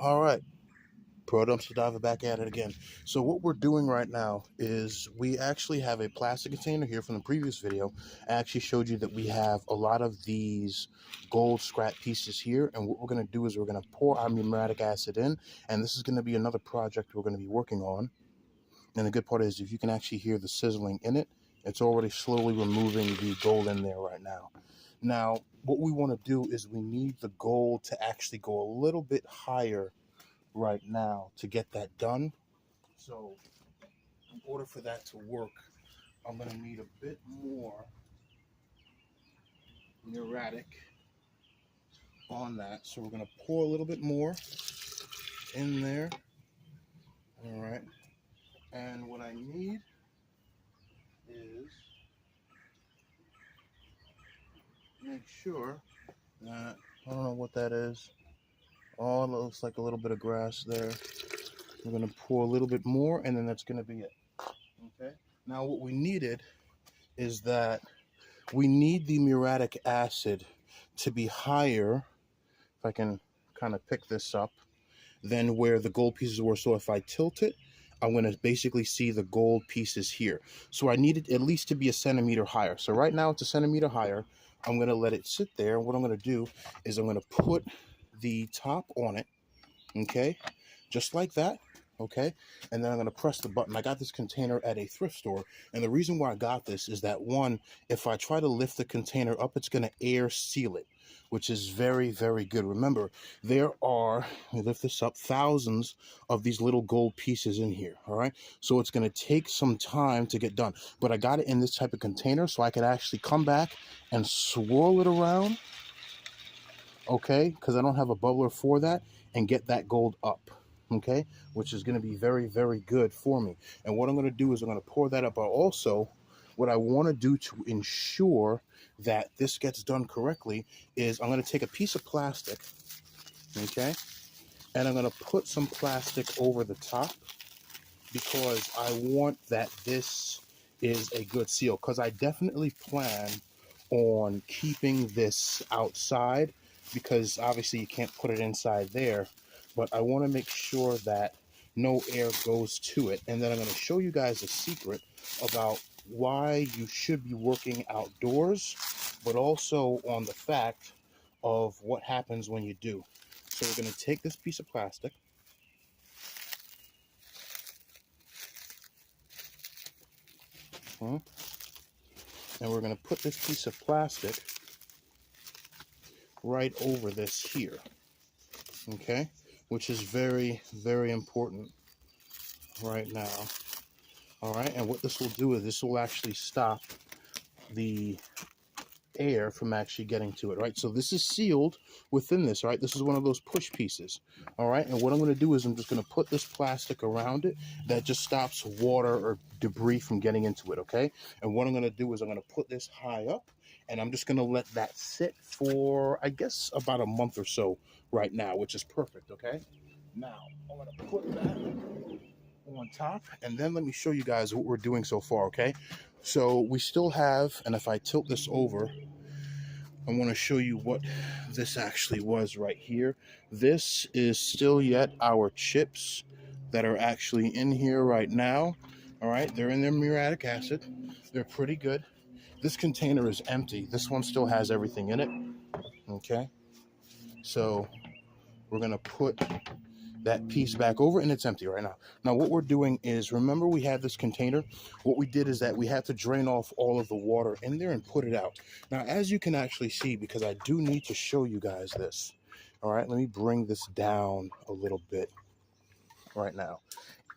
All right, Pro Dumpster Diver back at it again. So what we're doing right now is we actually have a plastic container here from the previous video. I actually showed you that we have a lot of these gold scrap pieces here, and what we're going to do is we're going to pour our muriatic acid in, and this is going to be another project we're going to be working on. And the good part is if you can actually hear the sizzling in it, it's already slowly removing the gold in there right now. Now, what we want to do is we need the gold to actually go a little bit higher right now to get that done. So in order for that to work, I'm going to need a bit more muriatic on that. So we're going to pour a little bit more in there. All right. And what I need is make sure that, I don't know what that is. Oh, it looks like a little bit of grass there. We're going to pour a little bit more, and then that's going to be it. Okay. Now what we needed is that we need the muriatic acid to be higher, if I can kind of pick this up, than where the gold pieces were. So if I tilt it, I'm going to basically see the gold pieces here. So I need it at least to be a centimeter higher. So right now it's a centimeter higher. I'm going to let it sit there. What I'm going to do is I'm going to put the top on it, okay, just like that. Okay, and then I'm going to press the button. I got this container at a thrift store, and the reason why I got this is that, one, if I try to lift the container up, it's going to air seal it, which is very, very good. Remember, there are, let me lift this up, thousands of these little gold pieces in here, all right? So it's going to take some time to get done, but I got it in this type of container so I could actually come back and swirl it around, okay, because I don't have a bubbler for that, and get that gold up. Okay, which is going to be very, very good for me. And what I'm going to do is I'm going to pour that up. But also, what I want to do to ensure that this gets done correctly is I'm going to take a piece of plastic, okay, and I'm going to put some plastic over the top because I want that this is a good seal, because I definitely plan on keeping this outside, because obviously you can't put it inside there, but I want to make sure that no air goes to it. And then I'm going to show you guys a secret about why you should be working outdoors, but also on the fact of what happens when you do. So we're going to take this piece of plastic, and we're going to put this piece of plastic right over this here, okay, which is very, very important right now. All right, and what this will do is this will actually stop the air from actually getting to it, right? So this is sealed within this, right? This is one of those push pieces, all right? And what I'm going to do is I'm just going to put this plastic around it that just stops water or debris from getting into it, okay? And what I'm going to do is I'm going to put this high up, and I'm just going to let that sit for, I guess, about a month or so right now, which is perfect, okay? Now, I'm going to put that on top, and then let me show you guys what we're doing so far, okay? So we still have, and if I tilt this over, I want to show you what this actually was right here. This is still yet our chips that are actually in here right now. All right, they're in their muriatic acid. They're pretty good. This container is empty. This one still has everything in it. Okay, so we're gonna put that piece back over, and it's empty right now. Now what we're doing is, remember we had this container? What we did is that we had to drain off all of the water in there and put it out. Now, as you can actually see, because I do need to show you guys this. All right, let me bring this down a little bit right now.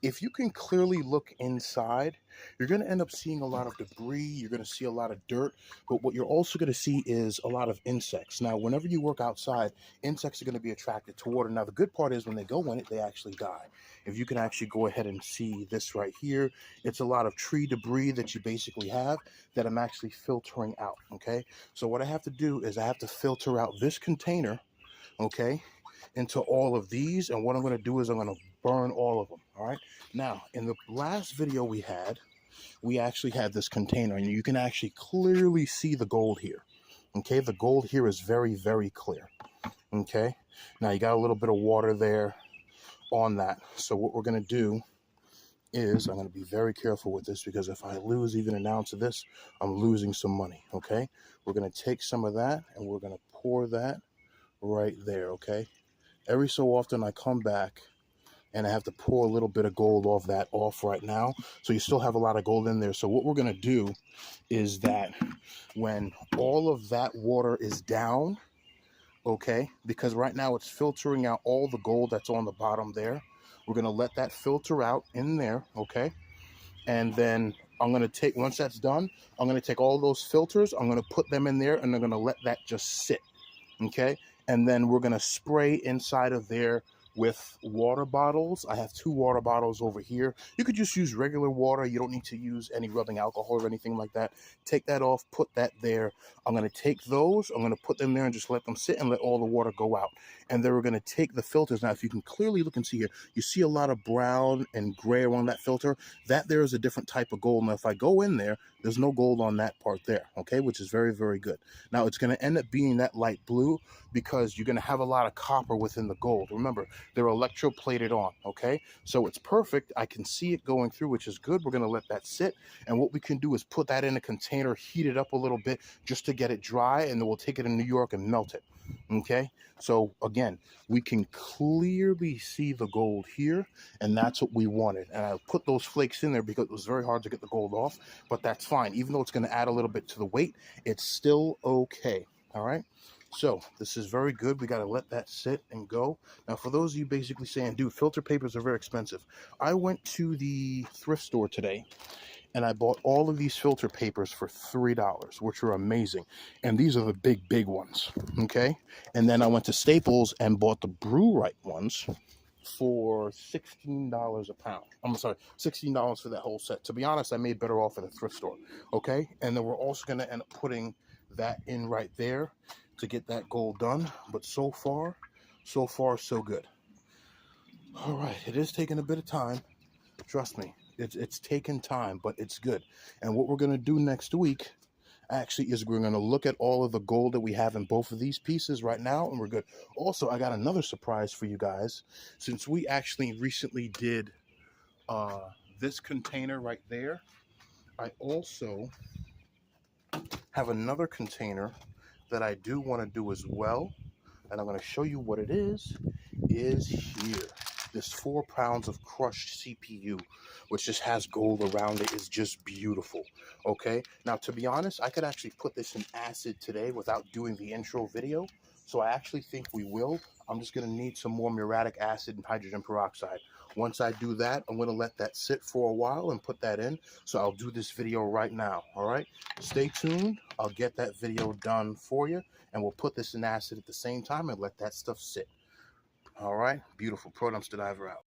If you can clearly look inside, you're going to end up seeing a lot of debris. You're going to see a lot of dirt. But what you're also going to see is a lot of insects. Now, whenever you work outside, insects are going to be attracted to water. Now, the good part is when they go in it, they actually die. If you can actually go ahead and see this right here, it's a lot of tree debris that you basically have that I'm actually filtering out, okay? So what I have to do is I have to filter out this container, okay, into all of these, and what I'm going to do is I'm going to burn all of them. All right, now in the last video we actually had this container, and you can actually clearly see the gold here. Okay, the gold here is very, very clear. Okay, now you got a little bit of water there, on that. So what we're going to do is I'm going to be very careful with this, because if I lose even an ounce of this, I'm losing some money. Okay, we're going to take some of that and we're going to pour that right there. Okay, every so often I come back and I have to pour a little bit of gold off right now, so you still have a lot of gold in there. So what we're going to do is that when all of that water is down, okay, because right now it's filtering out all the gold that's on the bottom there, we're going to let that filter out in there. Okay, and then I'm going to take, once that's done, I'm going to take all those filters, I'm going to put them in there, and I'm going to let that just sit. Okay, and then we're going to spray inside of there with water bottles. I have 2 water bottles over here. You could just use regular water. You don't need to use any rubbing alcohol or anything like that. Take that off, put that there. I'm going to take those, I'm going to put them there and just let them sit and let all the water go out. And then we're going to take the filters. Now, if you can clearly look and see here, you see a lot of brown and gray around that filter. That there is a different type of gold. Now, if I go in there, there's no gold on that part there, okay, which is very, very good. Now, it's going to end up being that light blue because you're going to have a lot of copper within the gold. Remember, they're electroplated on, okay? So it's perfect. I can see it going through, which is good. We're going to let that sit. And what we can do is put that in a container, heat it up a little bit just to get it dry, and then we'll take it in New York and melt it, okay? So again, we can clearly see the gold here, and that's what we wanted. And I put those flakes in there because it was very hard to get the gold off, but that's fine. Even though it's going to add a little bit to the weight, it's still okay. All right. So this is very good. We got to let that sit and go. Now, for those of you basically saying, dude, filter papers are very expensive. I went to the thrift store today and I bought all of these filter papers for $3, which are amazing. And these are the big ones. Okay. And then I went to Staples and bought the Brew Right ones for $16 a pound. I'm sorry, $16 for that whole set. To be honest, I made better off at a thrift store. Okay. And then we're also going to end up putting that in right there to get that goal done. But so far, so good. All right, it is taking a bit of time. Trust me, it's taking time, but it's good. And what we're going to do next week actually is we're going to look at all of the gold that we have in both of these pieces right now, and we're good. Also, I got another surprise for you guys. Since we actually recently did this container right there, I also have another container that I do want to do as well, and I'm going to show you what it is here. This 4 pounds of crushed CPU, which just has gold around it, is just beautiful. Okay, now to be honest, I could actually put this in acid today without doing the intro video, so I actually think we will. I'm just going to need some more muriatic acid and hydrogen peroxide. Once I do that, I'm going to let that sit for a while and put that in. So I'll do this video right now. All right, stay tuned. I'll get that video done for you, and we'll put this in acid at the same time and let that stuff sit. All right, beautiful. Pronouns to diver out.